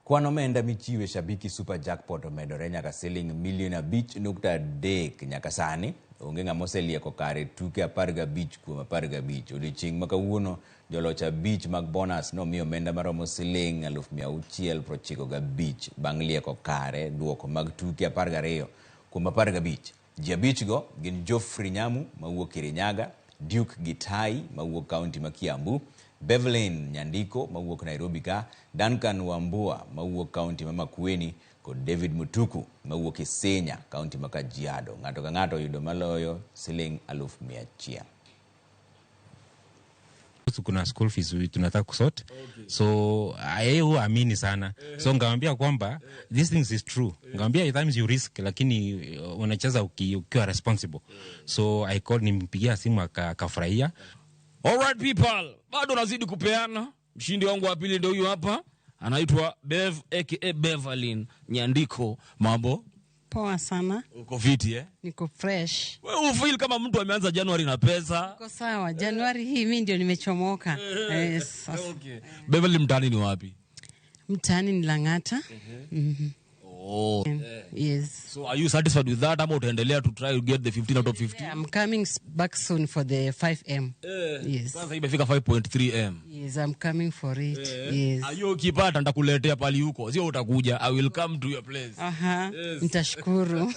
Kwan omenda michiwe Shabiki Super Jackpot omedore nyaka siling $5.3 nyaka sani. Onge ng'ama oselieko kare tuke 15 kuom 15. Odiochieng' ma kawuono joloch 5 mag bonus nomiyo omenda maromo siling 695 bang' lieko kare duoko mag tuke 12 kuom 15. Ji 5 go gin Joffrey Nyamu mawuok Kirinyaga, Duke Gitai mawuok kaunti ma Kiambu, Bevelyn Nyandiko mawuok Nairobi ka, Duncan Wambua mawuok kaunti ma Makueni kod David Mutuku mawuok Isenya kaunti ma Kajiado. Ng'ato ka ng'ato yudo maloyo siling 100,000. Kuna school fees tunataka kusort. So amini sana. So ngamwambia kwamba these things is true. Ngamwambia at times you risk lakini unacheza ukiwa responsible. So I called, nimpigia simu akafurahia. All right people, bado nazidi kupeana. Mshindi wangu wa pili ndio huyu hapa. Anaitwa Bev aka Bevelyn Nyandiko. Mambo poa sana. Uko fiti Niko fresh. Wewe ufeel kama mtu ameanza January na pesa? Uko sawa. January hii mimi ndio nimechomoka. Yes. Okay. Bevelyn, mtaani ni wapi? Mtaani ni Lang'ata. Oh. Yes. So are you satisfied with that, ama utaendelea to try to get the 15 out of 50? Yeah, I'm coming back soon for the 5M. Yes. Sasa imefika 5.3M. Yes, I'm coming for it. Yes. Ayo ukipata nitakuletea pali huko. Sio utakuja. I will come to your place. Nitashukuru.